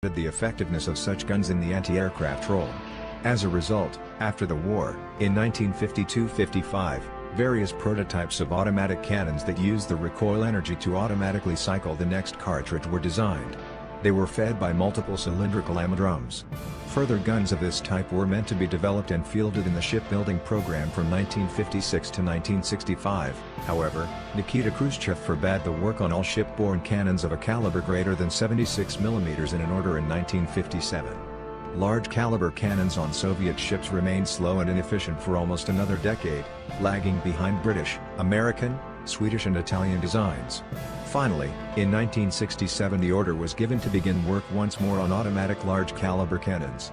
the effectiveness of such guns in the anti-aircraft role. As a result, after the war, in 1952-55, various prototypes of automatic cannons that used the recoil energy to automatically cycle the next cartridge were designed. They were fed by multiple cylindrical ammo drums. Further guns of this type were meant to be developed and fielded in the shipbuilding program from 1956 to 1965, however, Nikita Khrushchev forbade the work on all shipborne cannons of a caliber greater than 76 mm in an order in 1957. Large-caliber cannons on Soviet ships remained slow and inefficient for almost another decade, lagging behind British, American, Swedish and Italian designs. Finally, in 1967 the order was given to begin work once more on automatic large-caliber cannons.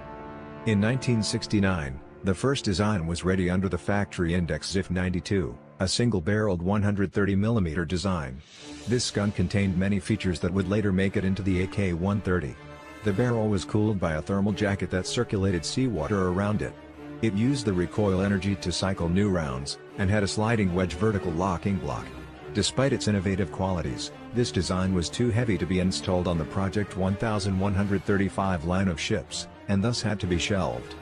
In 1969, the first design was ready under the factory index ZIF 92, a single-barreled 130mm design. This gun contained many features that would later make it into the AK-130. The barrel was cooled by a thermal jacket that circulated seawater around it. It used the recoil energy to cycle new rounds, and had a sliding wedge vertical locking block. Despite its innovative qualities, this design was too heavy to be installed on the Project 1135 line of ships, and thus had to be shelved.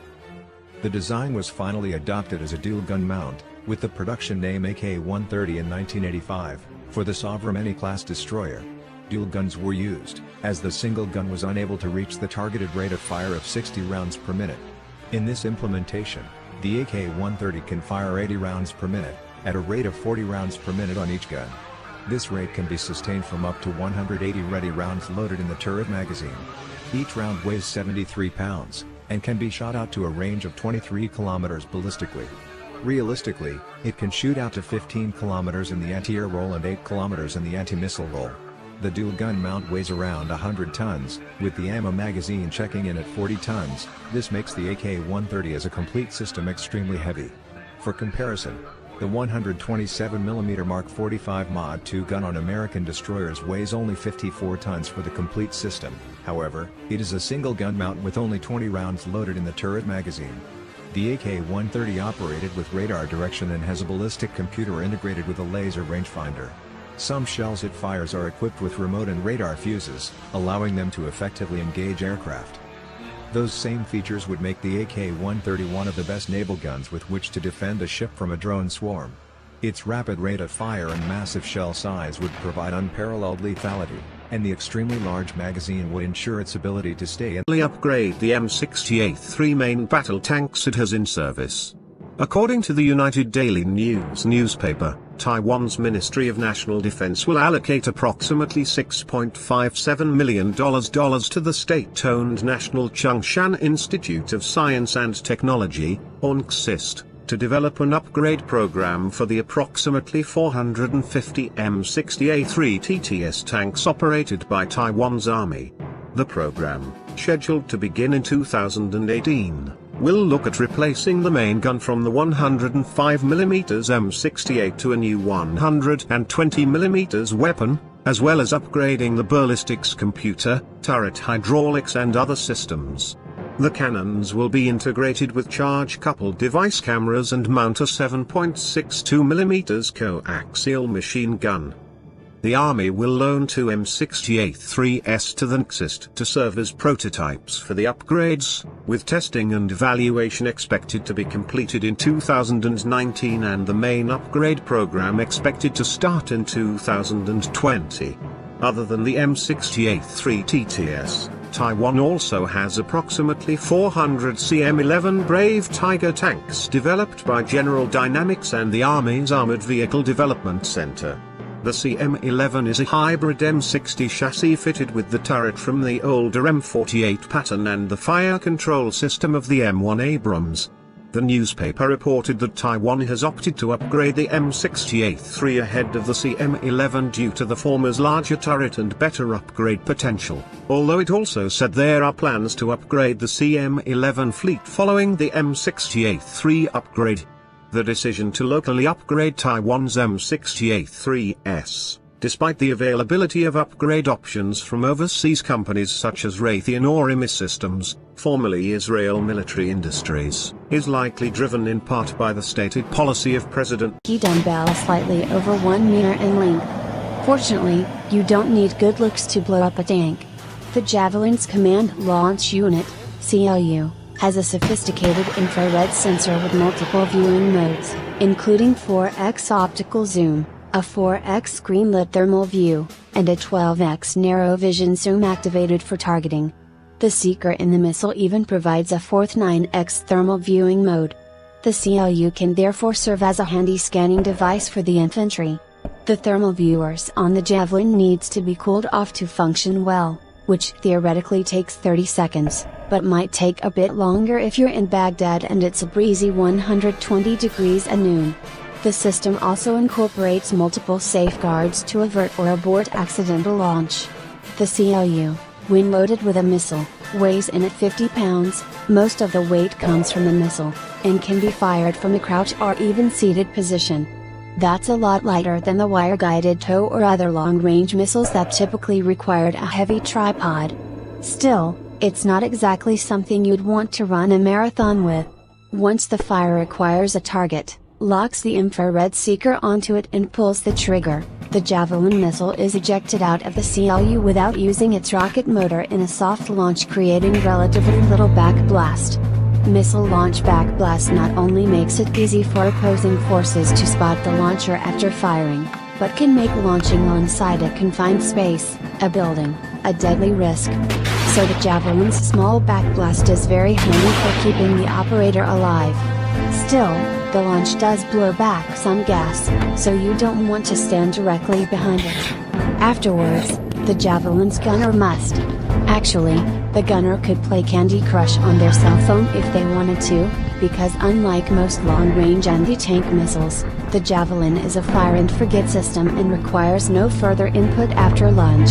The design was finally adopted as a dual-gun mount, with the production name AK-130 in 1985, for the Sovereign-class destroyer. Dual guns were used, as the single gun was unable to reach the targeted rate of fire of 60 rounds per minute. In this implementation, the AK-130 can fire 80 rounds per minute, at a rate of 40 rounds per minute on each gun. This rate can be sustained from up to 180 ready rounds loaded in the turret magazine. Each round weighs 73 pounds, and can be shot out to a range of 23 kilometers ballistically. Realistically, it can shoot out to 15 kilometers in the anti-air roll and 8 kilometers in the anti-missile roll. The dual-gun mount weighs around 100 tons, with the ammo magazine checking in at 40 tons, this makes the AK-130 as a complete system extremely heavy. For comparison, the 127mm Mark 45 Mod 2 gun on American destroyers weighs only 54 tons for the complete system, however, it is a single gun mount with only 20 rounds loaded in the turret magazine. The AK-130 operated with radar direction and has a ballistic computer integrated with a laser rangefinder. Some shells it fires are equipped with remote and radar fuses, allowing them to effectively engage aircraft. Those same features would make the AK-130 one of the best naval guns with which to defend a ship from a drone swarm. Its rapid rate of fire and massive shell size would provide unparalleled lethality, and the extremely large magazine would ensure its ability to stay in. Upgrade the M-60A3 main battle tanks it has in service. According to the United Daily News newspaper, Taiwan's Ministry of National Defense will allocate approximately $6.57 million to the state-owned National Chung-Shan Institute of Science and Technology, or NCSIST, to develop an upgrade program for the approximately 450 M-60A3 TTS tanks operated by Taiwan's army. The program, scheduled to begin in 2018, will look at replacing the main gun from the 105mm M-60A to a new 120mm weapon, as well as upgrading the ballistics computer, turret hydraulics and other systems. The cannons will be integrated with charge-coupled device cameras and mount a 7.62mm coaxial machine gun. The Army will loan two M-60A3s to the NCSIST to serve as prototypes for the upgrades, with testing and evaluation expected to be completed in 2019 and the main upgrade program expected to start in 2020. Other than the M-60A3 TTS, Taiwan also has approximately 400 CM-11 Brave Tiger tanks developed by General Dynamics and the Army's Armored Vehicle Development Center. The CM-11 is a hybrid M60 chassis fitted with the turret from the older M48 pattern and the fire control system of the M1 Abrams. The newspaper reported that Taiwan has opted to upgrade the M60A3 ahead of the CM-11 due to the former's larger turret and better upgrade potential, although it also said there are plans to upgrade the CM-11 fleet following the M60A3 upgrade. The decision to locally upgrade Taiwan's M60A3s, despite the availability of upgrade options from overseas companies such as Raytheon or IMI Systems, formerly Israel Military Industries, is likely driven in part by the stated policy of President Xi dumbbell slightly over 1 meter in length. Fortunately, you don't need good looks to blow up a tank. The Javelin's Command Launch Unit, CLU, has a sophisticated infrared sensor with multiple viewing modes, including 4x optical zoom, a 4x screen-lit thermal view, and a 12x narrow vision zoom activated for targeting. The seeker in the missile even provides a fourth 9x thermal viewing mode. The CLU can therefore serve as a handy scanning device for the infantry. The thermal viewers on the Javelin needs to be cooled off to function well, which theoretically takes 30 seconds, but might take a bit longer if you're in Baghdad and it's a breezy 120 degrees at noon. The system also incorporates multiple safeguards to avert or abort accidental launch. The CLU, when loaded with a missile, weighs in at 50 pounds, most of the weight comes from the missile, and can be fired from a crouch or even seated position. That's a lot lighter than the wire-guided tow or other long-range missiles that typically required a heavy tripod. Still, it's not exactly something you'd want to run a marathon with. Once the fire acquires a target, locks the infrared seeker onto it and pulls the trigger, the Javelin missile is ejected out of the CLU without using its rocket motor in a soft launch, creating relatively little backblast. Missile launch backblast not only makes it easy for opposing forces to spot the launcher after firing, but can make launching inside a confined space, a building, a deadly risk. So the Javelin's small backblast is very handy for keeping the operator alive. Still, the launch does blow back some gas, so you don't want to stand directly behind it. Afterwards, the Javelin's gunner must. Actually, the gunner could play Candy Crush on their cell phone if they wanted to, because unlike most long-range anti-tank missiles, the Javelin is a fire-and-forget system and requires no further input after launch.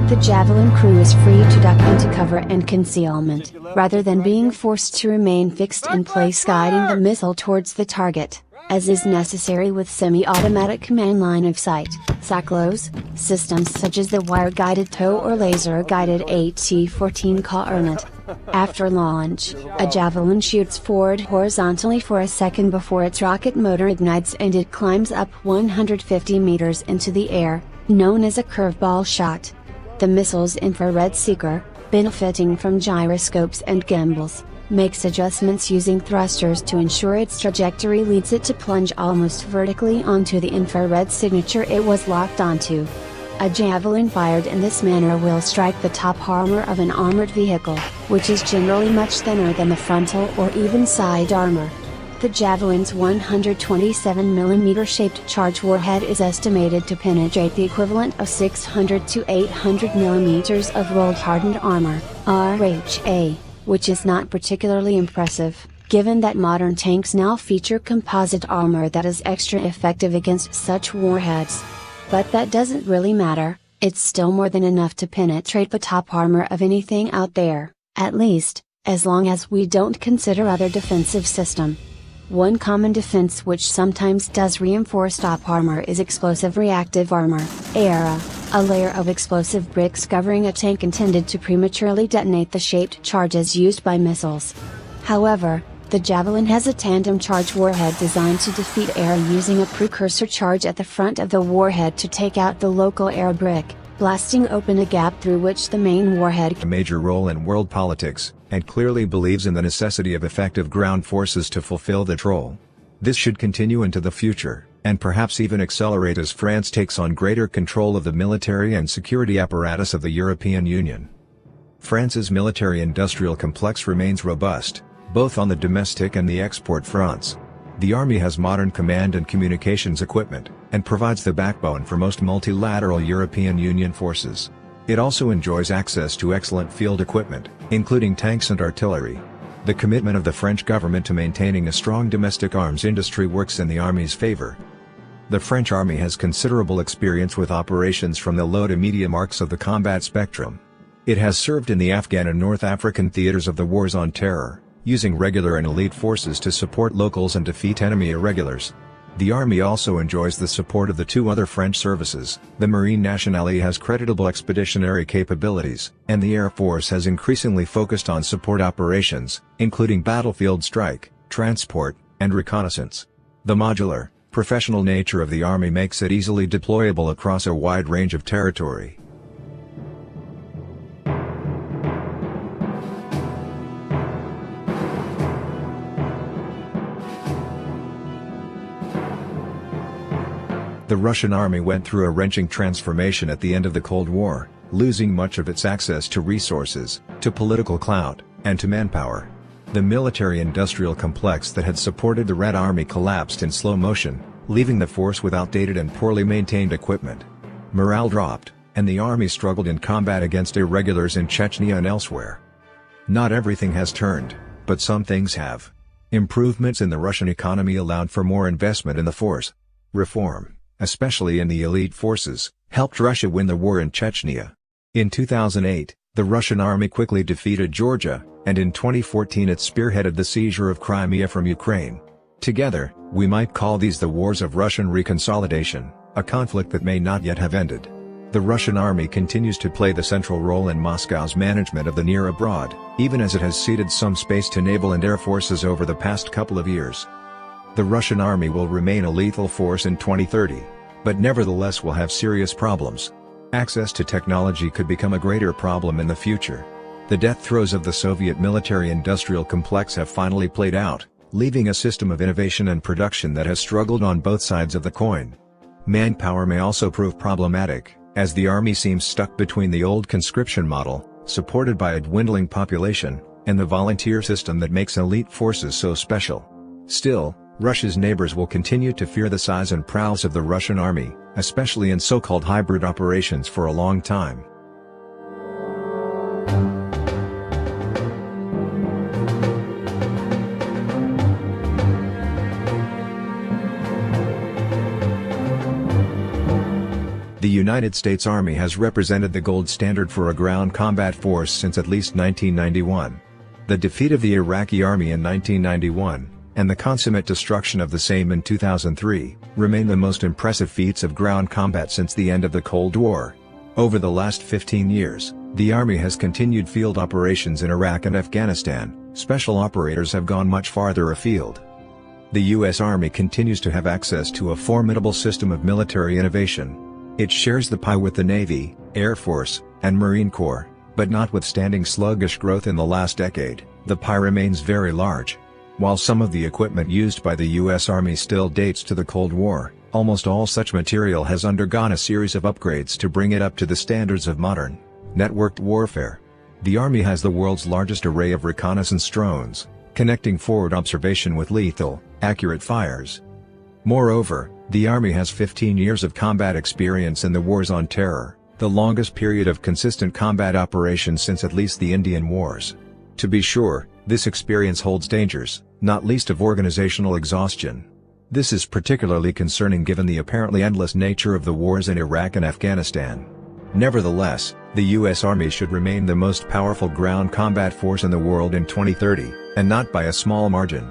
The Javelin crew is free to duck into cover and concealment, rather than being forced to remain fixed in place guiding the missile towards the target, as is necessary with semi-automatic command line of sight, SACLOS, systems such as the wire-guided tow or laser-guided AT-14 Coronet. After launch, a Javelin shoots forward horizontally for a second before its rocket motor ignites and it climbs up 150 meters into the air, known as a curveball shot. The missile's infrared seeker, benefiting from gyroscopes and gimbals, makes adjustments using thrusters to ensure its trajectory leads it to plunge almost vertically onto the infrared signature it was locked onto. A Javelin fired in this manner will strike the top armor of an armored vehicle, which is generally much thinner than the frontal or even side armor. The Javelin's 127mm shaped charge warhead is estimated to penetrate the equivalent of 600 to 800mm of rolled hardened armor, RHA, which is not particularly impressive, given that modern tanks now feature composite armor that is extra effective against such warheads. But that doesn't really matter, it's still more than enough to penetrate the top armor of anything out there, at least, as long as we don't consider other defensive system. One common defense which sometimes does reinforce top armor is explosive reactive armor, ERA, a layer of explosive bricks covering a tank intended to prematurely detonate the shaped charges used by missiles. However, the Javelin has a tandem charge warhead designed to defeat ERA using a precursor charge at the front of the warhead to take out the local ERA brick, blasting open a gap through which the main warhead. A major role in world politics, and clearly believes in the necessity of effective ground forces to fulfill that role. This should continue into the future, and perhaps even accelerate as France takes on greater control of the military and security apparatus of the European Union. France's military-industrial complex remains robust, both on the domestic and the export fronts. The army has modern command and communications equipment, and provides the backbone for most multilateral European Union forces. It also enjoys access to excellent field equipment, including tanks and artillery. The commitment of the French government to maintaining a strong domestic arms industry works in the army's favor. The French army has considerable experience with operations from the low to medium arcs of the combat spectrum. It has served in the Afghan and North African theaters of the wars on terror, using regular and elite forces to support locals and defeat enemy irregulars. The army also enjoys the support of the two other French services. The Marine Nationale has creditable expeditionary capabilities, and the Air Force has increasingly focused on support operations, including battlefield strike, transport, and reconnaissance. The modular, professional nature of the army makes it easily deployable across a wide range of territory. The Russian army went through a wrenching transformation at the end of the Cold War, losing much of its access to resources, to political clout, and to manpower. The military-industrial complex that had supported the Red Army collapsed in slow motion, leaving the force with outdated and poorly maintained equipment. Morale dropped, and the army struggled in combat against irregulars in Chechnya and elsewhere. Not everything has turned, but some things have. Improvements in the Russian economy allowed for more investment in the force. Reform, especially in the elite forces, helped Russia win the war in Chechnya. In 2008, the Russian army quickly defeated Georgia, and in 2014 it spearheaded the seizure of Crimea from Ukraine. Together, we might call these the wars of Russian reconsolidation, a conflict that may not yet have ended. The Russian army continues to play the central role in Moscow's management of the near abroad, even as it has ceded some space to naval and air forces over the past couple of years. The Russian army will remain a lethal force in 2030, but nevertheless will have serious problems. Access to technology could become a greater problem in the future. The death throes of the Soviet military-industrial complex have finally played out, leaving a system of innovation and production that has struggled on both sides of the coin. Manpower may also prove problematic, as the army seems stuck between the old conscription model, supported by a dwindling population, and the volunteer system that makes elite forces so special. Still, Russia's neighbors will continue to fear the size and prowess of the Russian army, especially in so-called hybrid operations, for a long time. The United States Army has represented the gold standard for a ground combat force since at least 1991. The defeat of the Iraqi army in 1991, and the consummate destruction of the same in 2003, remain the most impressive feats of ground combat since the end of the Cold War. Over the last 15 years, the Army has continued field operations in Iraq and Afghanistan. Special operators have gone much farther afield. The U.S. Army continues to have access to a formidable system of military innovation. It shares the pie with the Navy, Air Force, and Marine Corps, but notwithstanding sluggish growth in the last decade, the pie remains very large. While some of the equipment used by the U.S. Army still dates to the Cold War, almost all such material has undergone a series of upgrades to bring it up to the standards of modern, networked warfare. The Army has the world's largest array of reconnaissance drones, connecting forward observation with lethal, accurate fires. Moreover, the Army has 15 years of combat experience in the wars on terror, the longest period of consistent combat operations since at least the Indian Wars. To be sure, this experience holds dangers, not least of organizational exhaustion. This is particularly concerning given the apparently endless nature of the wars in Iraq and Afghanistan. Nevertheless, the U.S. Army should remain the most powerful ground combat force in the world in 2030, and not by a small margin.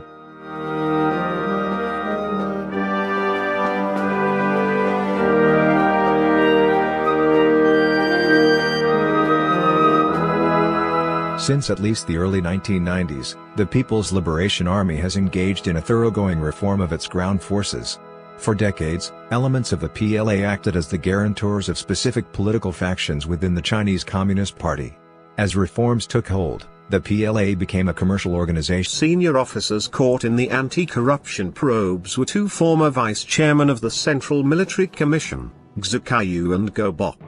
Since at least the early 1990s, the People's Liberation Army has engaged in a thoroughgoing reform of its ground forces. For decades, elements of the PLA acted as the guarantors of specific political factions within the Chinese Communist Party. As reforms took hold, the PLA became a commercial organization. Senior officers caught in the anti-corruption probes were two former vice-chairmen of the Central Military Commission, Xu Kaiyu and Go Bok.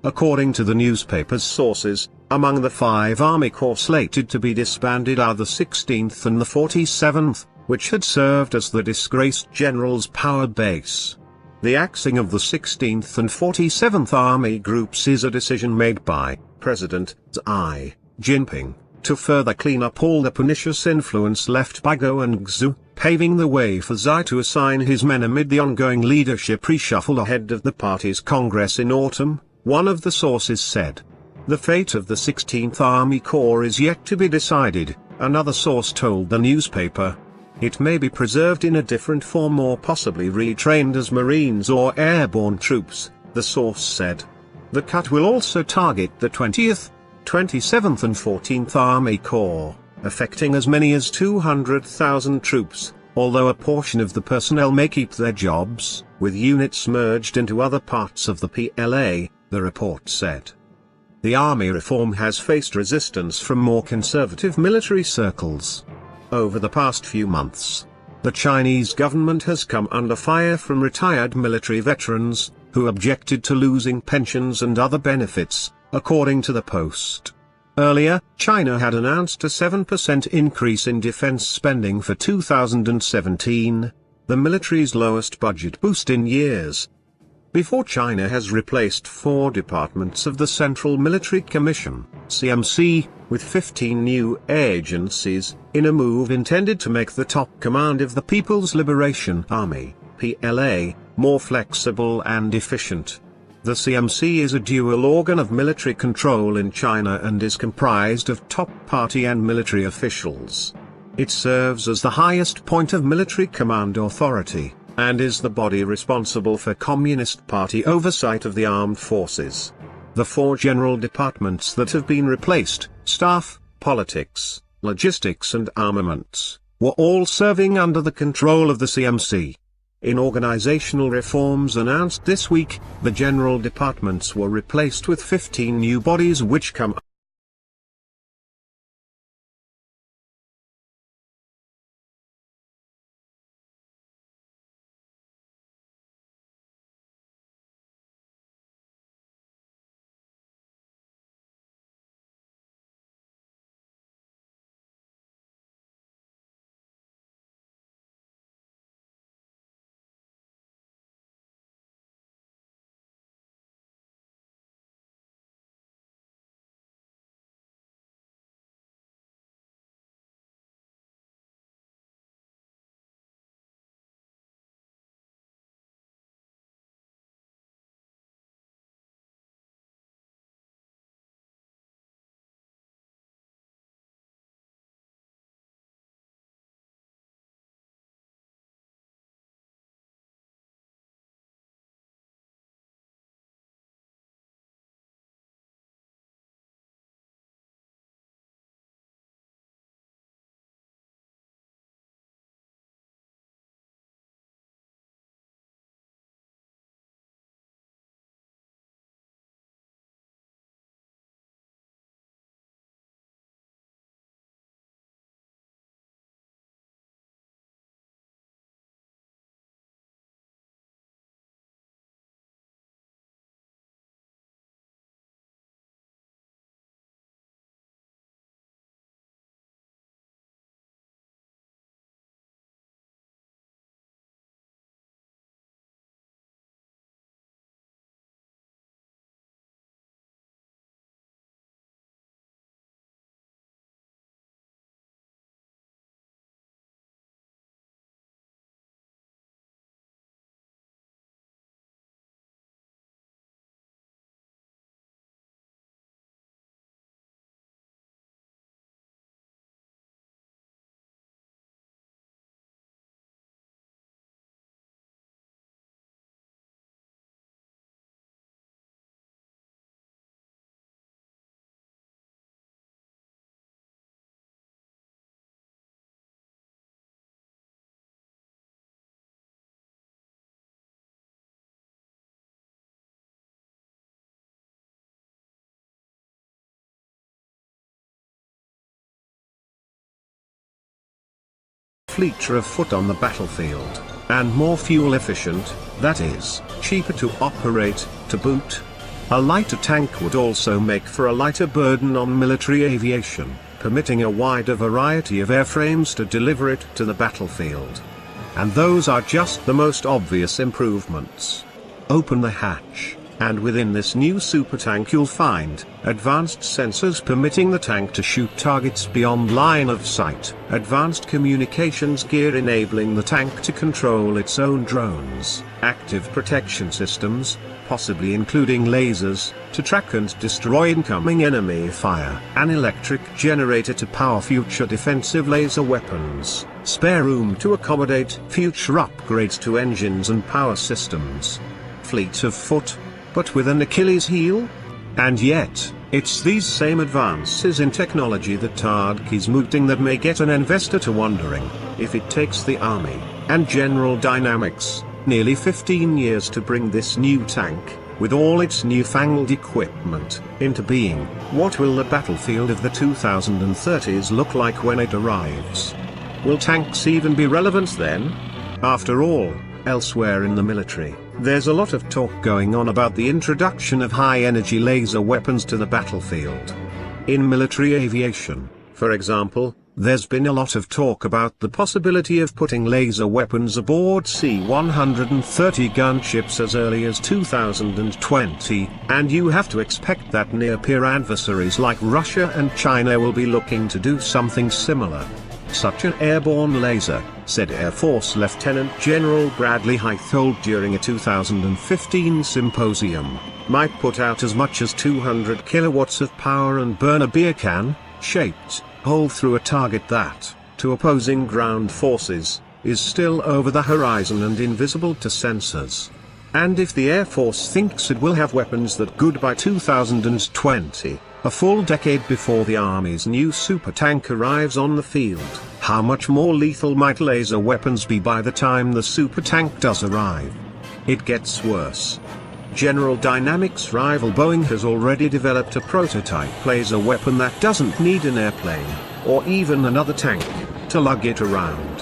According to the newspaper's sources, among the 5 Army Corps slated to be disbanded are the 16th and the 47th, which had served as the disgraced general's power base. The axing of the 16th and 47th Army groups is a decision made by President Xi Jinping to further clean up all the pernicious influence left by Go and Xu, paving the way for Xi to assign his men amid the ongoing leadership reshuffle ahead of the party's Congress in autumn, one of the sources said. The fate of the 16th Army Corps is yet to be decided, another source told the newspaper. It may be preserved in a different form or possibly retrained as Marines or airborne troops, the source said. The cut will also target the 20th, 27th and 14th Army Corps, affecting as many as 200,000 troops, although a portion of the personnel may keep their jobs, with units merged into other parts of the PLA, the report said. The army reform has faced resistance from more conservative military circles. Over the past few months, The Chinese government has come under fire from retired military veterans, who objected to losing pensions and other benefits, according to the Post. Earlier, China had announced a 7% increase in defense spending for 2017, the military's lowest budget boost in years. Before China has replaced 4 departments of the Central Military Commission, CMC, with 15 new agencies, in a move intended to make the top command of the People's Liberation Army, PLA, more flexible and efficient. The CMC is a dual organ of military control in China and is comprised of top party and military officials. It serves as the highest point of military command authority, and is the body responsible for Communist Party oversight of the armed forces. The 4 general departments that have been replaced, staff, politics, logistics and armaments, were all serving under the control of the CMC. In organizational reforms announced this week, the general departments were replaced with 15 new bodies which come fleeter of foot on the battlefield, and more fuel efficient, that is, cheaper to operate, to boot. A lighter tank would also make for a lighter burden on military aviation, permitting a wider variety of airframes to deliver it to the battlefield. And those are just the most obvious improvements. Open the hatch, and within this new super tank you'll find advanced sensors permitting the tank to shoot targets beyond line of sight, advanced communications gear enabling the tank to control its own drones, active protection systems, possibly including lasers, to track and destroy incoming enemy fire, an electric generator to power future defensive laser weapons, spare room to accommodate future upgrades to engines and power systems. Fleet of foot, but with an Achilles heel? And yet, it's these same advances in technology that is mooting that may get an investor to wondering if it takes the Army and General Dynamics nearly 15 years to bring this new tank, with all its newfangled equipment, into being. What will the battlefield of the 2030s look like when it arrives? Will tanks even be relevant then? After all, elsewhere in the military, there's a lot of talk going on about the introduction of high-energy laser weapons to the battlefield. In military aviation, for example, there's been a lot of talk about the possibility of putting laser weapons aboard C-130 gunships as early as 2020, and you have to expect that near-peer adversaries like Russia and China will be looking to do something similar. Such an airborne laser, said Air Force Lieutenant General Bradley Heithold during a 2015 symposium, might put out as much as 200 kilowatts of power and burn a beer can, shaped hole through a target that, to opposing ground forces, is still over the horizon and invisible to sensors. And if the Air Force thinks it will have weapons that good by 2020, a full decade before the Army's new super tank arrives on the field, how much more lethal might laser weapons be by the time the super tank does arrive? It gets worse. General Dynamics' rival Boeing has already developed a prototype laser weapon that doesn't need an airplane, or even another tank, to lug it around.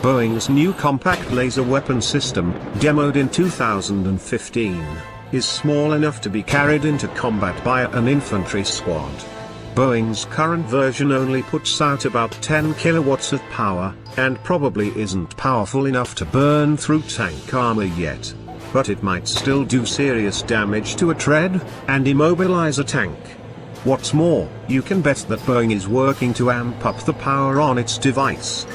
Boeing's new compact laser weapon system, demoed in 2015, is small enough to be carried into combat by an infantry squad. Boeing's current version only puts out about 10 kilowatts of power, and probably isn't powerful enough to burn through tank armor yet. But it might still do serious damage to a tread, and immobilize a tank. What's more, you can bet that Boeing is working to amp up the power on its device.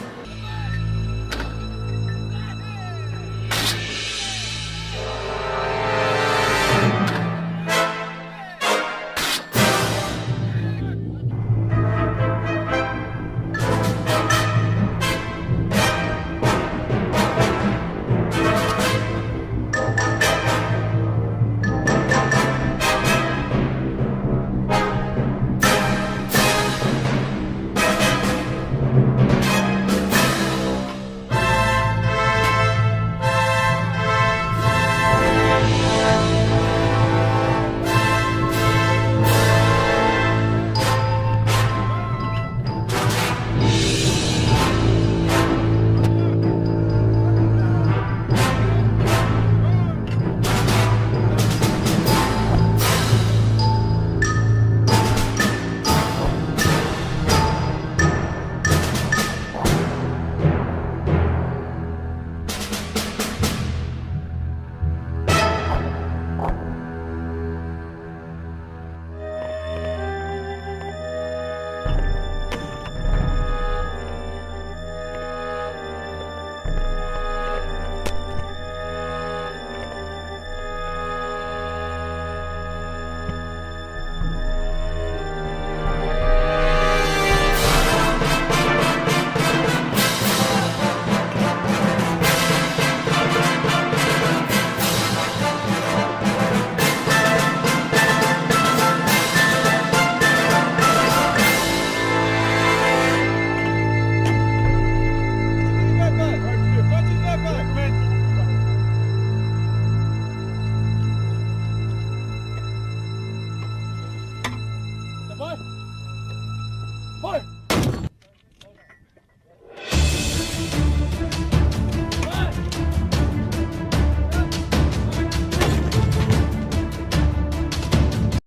Fire!